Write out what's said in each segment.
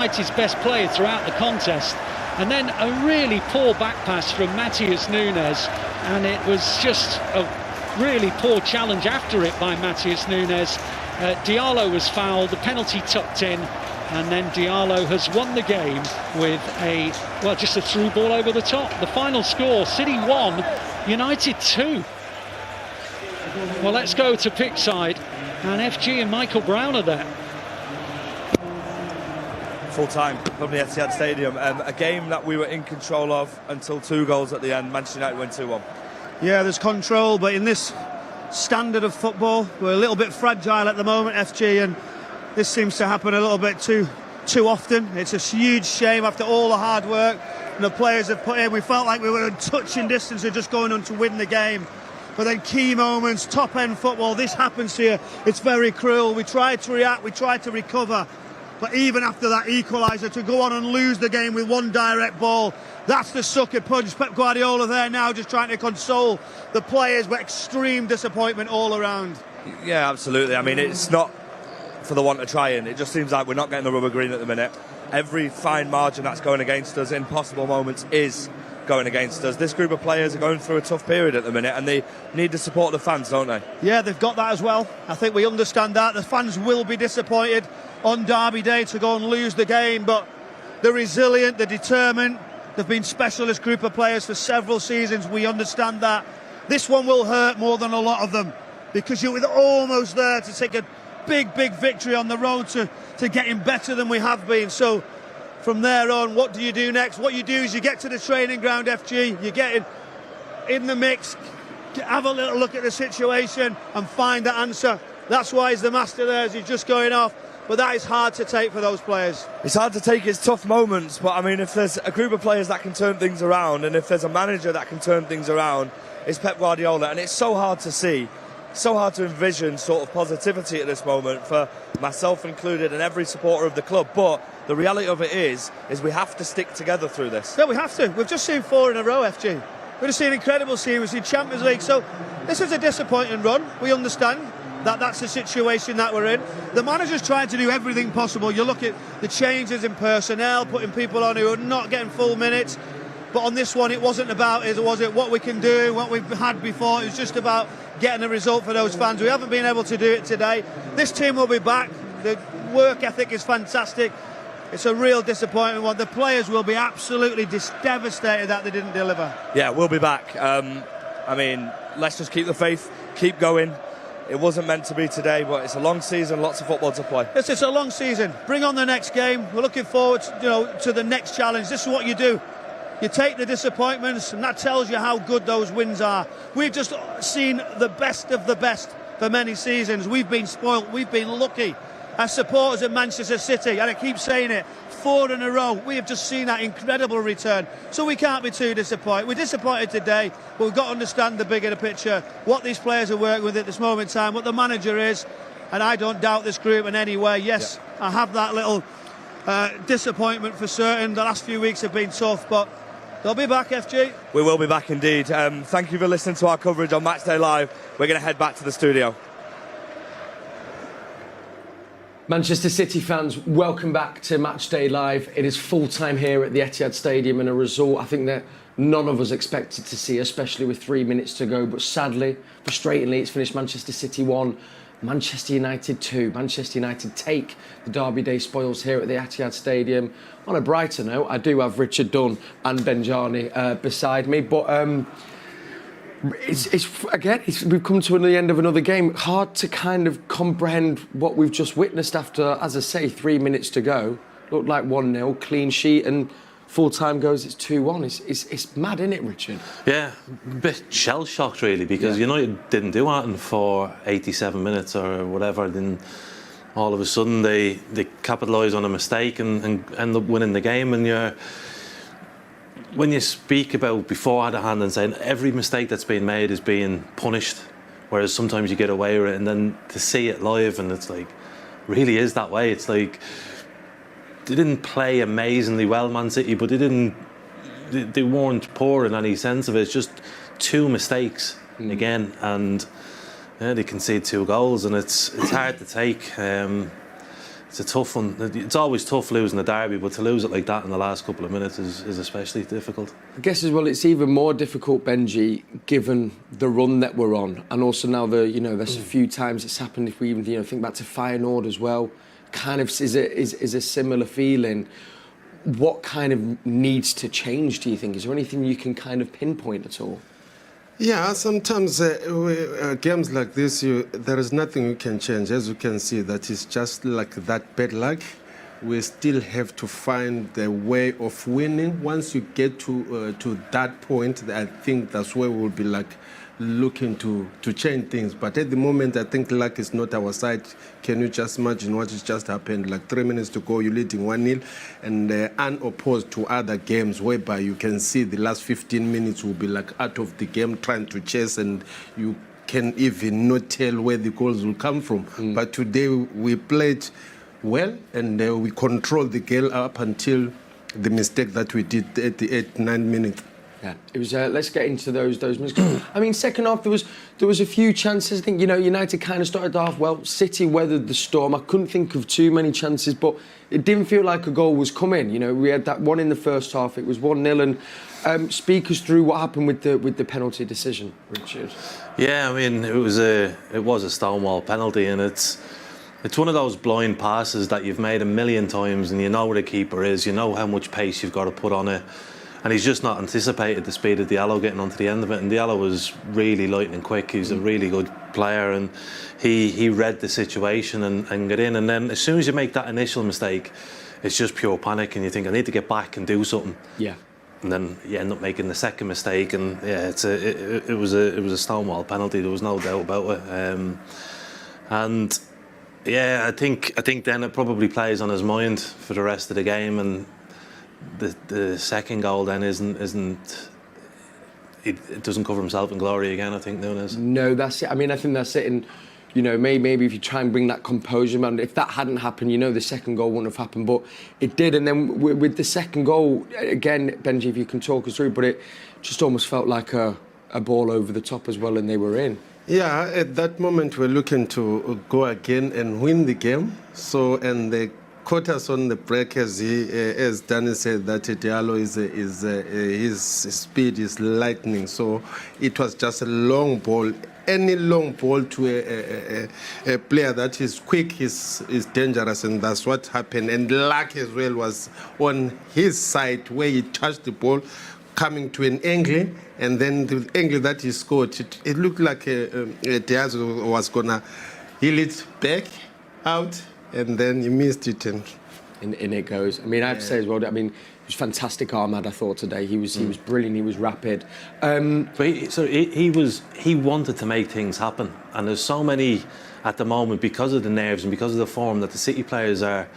United's best player throughout the contest, and then a really poor back pass from Matheus Nunes, and it was just a really poor challenge after it by Matheus Nunes. Diallo was fouled, the penalty tucked in, and then Diallo has won the game with just a through ball over the top. The final score, City 1, United 2. Well, let's go to pitchside, and FG and Michael Brown are there. Full time from the Etihad Stadium. A game that we were in control of until 2 goals at the end. Manchester United win 2-1. Yeah, there's control, but in this standard of football, we're a little bit fragile at the moment, FG, and this seems to happen a little bit too often. It's a huge shame after all the hard work and the players have put in. We felt like we were in touching distance of just going on to win the game. But then key moments, top-end football, this happens to you. It's very cruel. We tried to react, we tried to recover. But even after that equaliser, to go on and lose the game with one direct ball, that's the sucker punch. Pep Guardiola there now just trying to console the players, but extreme disappointment all around. Yeah, absolutely. I mean, it's not for the want of trying. It just seems like we're not getting the rubber green at the minute. Every fine margin that's going against us in possible moments is going against us. This group of players are going through a tough period at the minute, and they need to support the fans, don't they? Yeah, they've got that as well. I think we understand that. The fans will be disappointed on Derby Day to go and lose the game, but they're resilient, they're determined. They've been specialist group of players for several seasons. We understand that. This one will hurt more than a lot of them, because you're almost there to take a big victory on the road to getting better than we have been. So from there on, what do you do next? What you do is you get to the training ground, FG, you get in the mix, have a little look at the situation and find the answer. That's why he's the master there, as he's just going off. But that is hard to take for those players. It's hard to take, it's tough moments, but I mean, if there's a group of players that can turn things around, and if there's a manager that can turn things around, it's Pep Guardiola. And it's so hard to see, so hard to envision sort of positivity at this moment for myself included and every supporter of the club. But the reality of it is we have to stick together through this. Yeah, we have to. We've just seen 4 in a row, FG. We've just seen incredible scenes. We've seen Champions League. So this is a disappointing run. We understand that's the situation that we're in. The manager's trying to do everything possible. You look at the changes in personnel, putting people on who are not getting full minutes. But on this one, it wasn't about, was it what we can do, what we've had before. It was just about getting a result for those fans. We haven't been able to do it today. This team will be back. The work ethic is fantastic. It's a real disappointing one. The players will be absolutely devastated that they didn't deliver. Yeah, we'll be back. I mean, let's just keep the faith, keep going. It wasn't meant to be today, but it's a long season, lots of football to play. It's a long season. Bring on the next game. We're looking forward to the next challenge. This is what you do. You take the disappointments, and that tells you how good those wins are. We've just seen the best of the best for many seasons. We've been spoilt. We've been lucky. As supporters of Manchester City, and I keep saying it, 4 in a row, we have just seen that incredible return. So we can't be too disappointed. We're disappointed today, but we've got to understand the bigger picture, what these players are working with at this moment in time, what the manager is, and I don't doubt this group in any way. Yes, yeah. I have that little disappointment for certain. The last few weeks have been tough, but they'll be back, FG. We will be back indeed. Thank you for listening to our coverage on Matchday Live. We're going to head back to the studio. Manchester City fans, welcome back to Matchday Live. It is full time here at the Etihad Stadium, and a result I think that none of us expected to see, especially with 3 minutes to go. But sadly, frustratingly, it's finished Manchester City 1, Manchester United 2. Manchester United take the Derby Day spoils here at the Etihad Stadium. On a brighter note, I do have Richard Dunn and Benjani beside me, but we've come to the end of another game. Hard to kind of comprehend what we've just witnessed after, as I say, 3 minutes to go. Looked like 1-0, clean sheet, and full time goes, it's 2-1. It's mad, isn't it, Richard? Yeah, a bit shell-shocked really, because United didn't do anything for 87 minutes or whatever. Then all of a sudden they capitalise on a mistake and end up winning the game. And when you speak about beforehand and saying every mistake that's been made is being punished, whereas sometimes you get away with it, and then to see it live and it's like, really is that way. It's like, they didn't play amazingly well, Man City, but they weren't poor in any sense of it. It's just 2 mistakes again, and they concede 2 goals, and it's hard to take. it's a tough one. It's always tough losing a derby, but to lose it like that in the last couple of minutes is especially difficult. I guess as well, it's even more difficult, Benji, given the run that we're on, and also now there's a few times it's happened. If we even think back to Feyenoord as well, kind of is a similar feeling. What kind of needs to change, do you think? Is there anything you can kind of pinpoint at all? Yeah, sometimes games like this, there is nothing you can change. As you can see, that is just like that bad luck. We still have to find the way of winning. Once you get to that point, I think that's where we'll be like looking to change things. But at the moment, I think luck is not our side. Can you just imagine what has just happened? Like 3 minutes to go, you're leading 1-0, and unopposed to other games whereby you can see the last 15 minutes will be like out of the game trying to chase, and you can even not tell where the goals will come from. But today we played well, and we controlled the game up until the mistake that we did at the 8-9 minutes. Yeah, it was. Let's get into those minutes. I mean, second half there was a few chances. I think United kind of started off well. City weathered the storm. I couldn't think of too many chances, but it didn't feel like a goal was coming. We had that one in the first half. It was 1-0. And speak us through what happened with the penalty decision, Richard. Yeah, I mean it was a stonewall penalty, and it's one of those blind passes that you've made a million times, and you know where the keeper is. You know how much pace you've got to put on it. And he's just not anticipated the speed of Diallo getting onto the end of it. And Diallo was really lightning quick. He's a really good player, and he read the situation and got in. And then as soon as you make that initial mistake, it's just pure panic, and you think, I need to get back and do something. Yeah. And then you end up making the second mistake, and yeah, it was a stonewall penalty. There was no doubt about it. And yeah, I think then it probably plays on his mind for the rest of the game, and the second goal then it doesn't cover himself in glory again, I think, Nunes. No, that's it. I mean, I think that's it. And maybe if you try and bring that composure, man, if that hadn't happened, the second goal wouldn't have happened, but it did. And then with the second goal, again, Benji, if you can talk us through, but it just almost felt like a ball over the top as well, and they were in. Yeah, at that moment we're looking to go again and win the game. So, and they caught us on the break, as Danny said, that Diallo his speed is lightning. So it was just a long ball. Any long ball to a player that is quick is dangerous, and that's what happened. And luck as well was on his side, where he touched the ball coming to an angle, and then the angle that he scored, it looked like Diallo was gonna heel it back out, and then he missed it, and in it goes. I mean, I have to say as well, I mean, it was fantastic Ahmad, I thought, today. He was brilliant, he was rapid. But he wanted to make things happen, and there's so many at the moment, because of the nerves and because of the form, that the City players are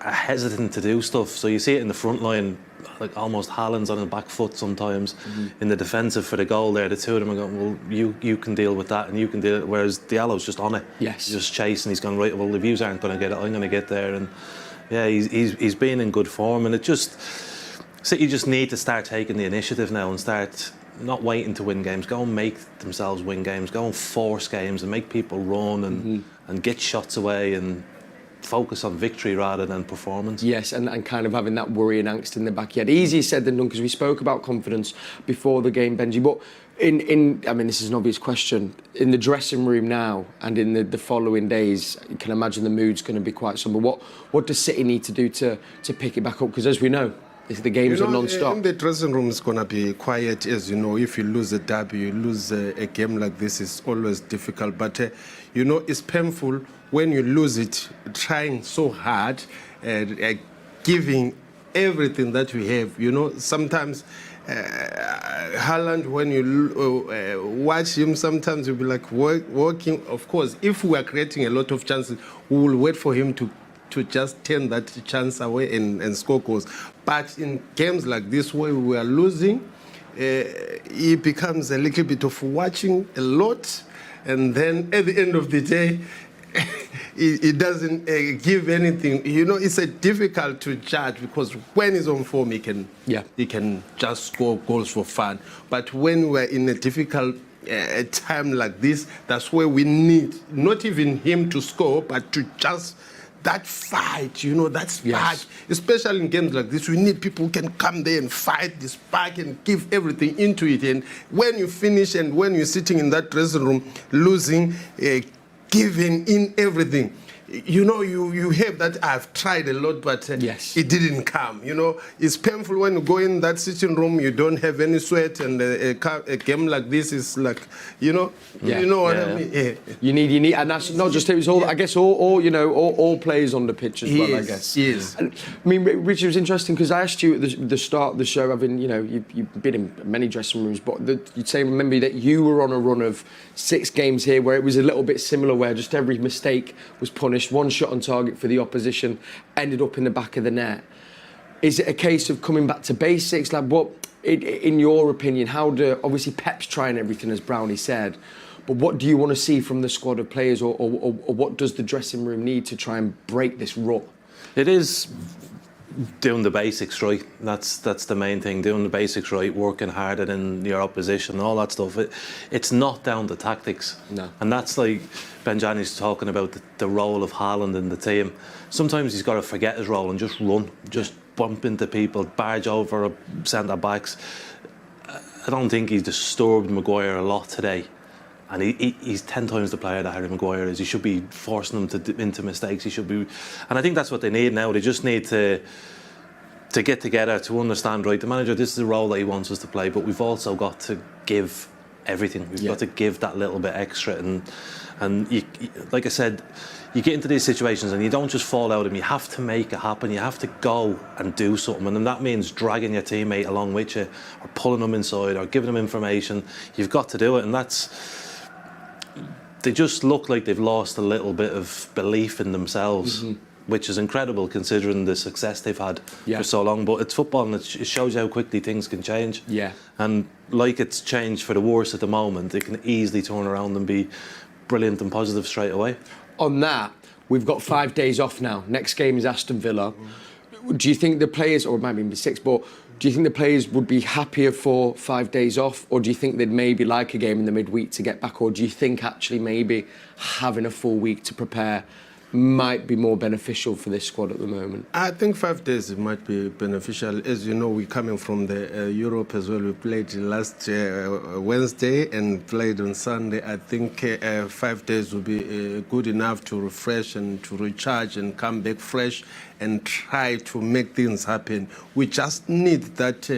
hesitant to do stuff. So you see it in the front line, like almost Haaland's on his back foot sometimes. In the defensive for the goal there, the two of them are going, well, you can deal with that and you can deal it, whereas Diallo's just on it. Yes. He's just chasing, he's gone, right, well, the views aren't going to get it, I'm going to get there. And yeah, he's been in good form, and City just need to start taking the initiative now and start not waiting to win games. Go and make themselves win games, go and force games and make people run and get shots away and focus on victory rather than performance. Yes, and kind of having that worry and angst in the back. Easier said than done, because we spoke about confidence before the game, Benji. But I mean, this is an obvious question. In the dressing room now and in the following days, you can imagine the mood's going to be quite somber. What does City need to do to pick it back up? Because as we know, the games are non-stop. In the dressing room, it's going to be quiet, as you know. If you lose a derby, you lose a game like this, it's always difficult. But, it's painful when you lose it, trying so hard, giving everything that we have. Sometimes Haaland, when you watch him, sometimes you'll be like working. Of course, if we are creating a lot of chances, we will wait for him to just turn that chance away and score goals. But in games like this, where we are losing, it becomes a little bit of watching a lot, and then at the end of the day, it doesn't give anything. It's difficult to judge, because when he's on form, he can just score goals for fun. But when we're in a difficult time like this, that's where we need not even him to score, but to just that fight, you know, that spark, especially in games like this. We need people who can come there and fight the spark and give everything into it. And when you finish and when you're sitting in that dressing room, losing, giving in everything, you know, you have that I've tried a lot, but it didn't come. You know, it's painful when you go in that sitting room, you don't have any sweat, and a game like this is like, you know, you know what I mean? Yeah. You need, and that's not just it was all. I guess all you know, all players on the pitch as well. I guess. Yes. And, I mean, Richard, it was interesting because I asked you at the start of the show, having you've been in many dressing rooms, but you'd say remember that you were on a run of 6 games here where it was a little bit similar, where just every mistake was punished. One shot on target for the opposition ended up in the back of the net. Is it a case of coming back to basics? Like, what, in your opinion, how do, obviously Pep's trying everything, as Brownie said, but what do you want to see from the squad of players, or what does the dressing room need to try and break this rut? It is doing the basics right. That's the main thing. Doing the basics right, working harder than your opposition, all that stuff. It's not down to tactics. No. And that's like Benjani's talking about the role of Haaland in the team. Sometimes he's got to forget his role and just run, just bump into people, barge over centre backs. I don't think he's disturbed Maguire a lot today. And he's 10 times the player that Harry Maguire is. He should be forcing them into mistakes. He should be, and I think that's what they need now. They just need to get together, to understand, right, the manager, this is the role that he wants us to play, but we've also got to give everything. We've got to give that little bit extra. And you, like I said, you get into these situations and you don't just fall out of them. You have to make it happen. You have to go and do something. And that means dragging your teammate along with you, or pulling them inside, or giving them information. You've got to do it. And they just look like they've lost a little bit of belief in themselves, which is incredible considering the success they've had for so long. But it's football, and it shows you how quickly things can change. Yeah. And like it's changed for the worse at the moment, it can easily turn around and be brilliant and positive straight away. On that, we've got 5 days off now. Next game is Aston Villa. Do you think the players, or it might be 6, but do you think the players would be happier for 5 days off, or do you think they'd maybe like a game in the midweek to get back, or do you think actually maybe having a full week to prepare might be more beneficial for this squad at the moment? I think 5 days might be beneficial. As you know, we're coming from the Europe as well. We played last Wednesday and played on Sunday. I think 5 days will be good enough to refresh and to recharge and come back fresh and try to make things happen. We just need that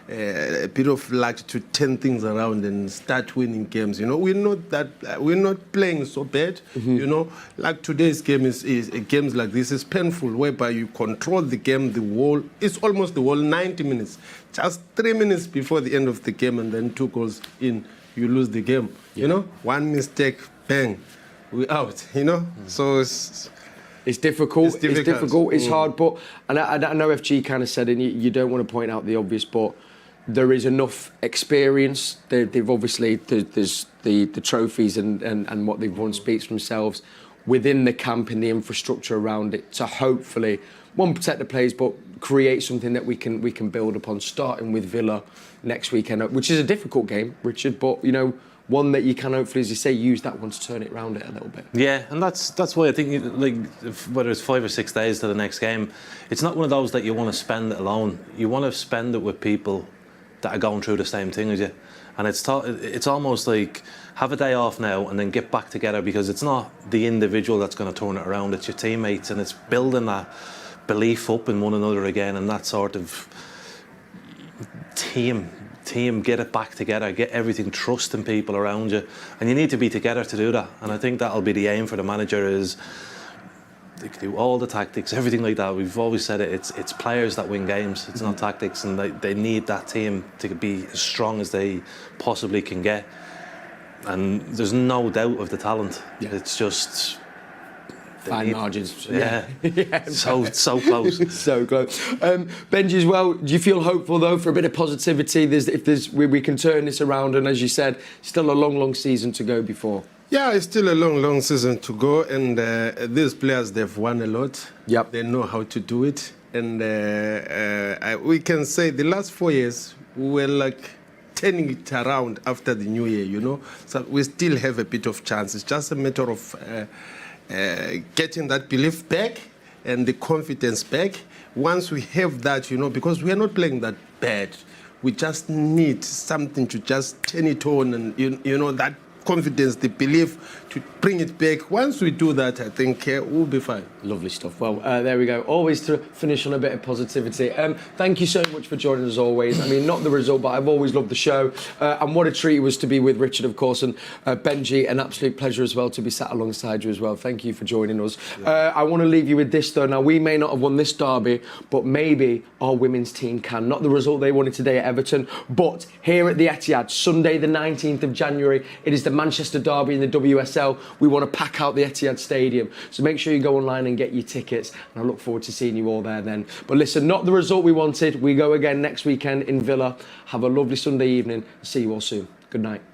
a bit of luck to turn things around and start winning games. You know, we're not playing so bad. You know, like today's game is games like this is painful, whereby you control the game, it's almost the whole 90 minutes. Just 3 minutes before the end of the game, and then 2 goals in, you lose the game. You know, one mistake, bang, we're out. You know, so it's difficult. It's difficult. It's hard. But and I know FG kind of said, and you don't want to point out the obvious, but there is enough experience. They've obviously there's the trophies and what they've won speaks for themselves within the camp and the infrastructure around it to hopefully protect the players, but create something that we can build upon. Starting with Villa next weekend, which is a difficult game, Richard, but you know, one that you can hopefully, as you say, use that one to turn it around it a little bit. Yeah, and that's why I think, like, whether it's 5 or 6 days to the next game, it's not one of those that you want to spend it alone. You want to spend it with people that are going through the same thing as you. And it's almost like have a day off now and then get back together, because it's not the individual that's going to turn it around, it's your teammates, and it's building that belief up in one another again, and that sort of team, get it back together, get everything, trusting people around you, and you need to be together to do that. And I think that'll be the aim for the manager, is they can do all the tactics, everything like that. We've always said it's players that win games, it's not tactics, and they need that team to be as strong as they possibly can get. And there's no doubt of the talent. It's just fine margins. Yeah. So close. So close. Benji, as well, do you feel hopeful though for a bit of positivity? We can turn this around, and as you said, still a long season to go before. Yeah, it's still a long season to go, and these players, they've won a lot. Yep. They know how to do it, and we can say the last 4 years we were like turning it around after the new year, you know. So we still have a bit of chance. It's just a matter of getting that belief back and the confidence back. Once we have that, you know, because we are not playing that bad, we just need something to just turn it on, and you know, that confidence, the belief to bring it back. Once we do that, I think we'll be fine. Lovely stuff. Well, there we go. Always to finish on a bit of positivity. Thank you so much for joining us always. I mean, not the result, but I've always loved the show. And what a treat it was to be with Richard, of course, and Benji. An absolute pleasure as well to be sat alongside you as well. Thank you for joining us. Yeah. I want to leave you with this, though. Now, we may not have won this derby, but maybe our women's team can. Not the result they wanted today at Everton, but here at the Etihad, Sunday the 19th of January, it is the Manchester derby in the WSL. We want to pack out the Etihad Stadium. So make sure you go online and get your tickets. And I look forward to seeing you all there then. But listen, not the result we wanted. We go again next weekend in Villa. Have a lovely Sunday evening. See you all soon. Good night.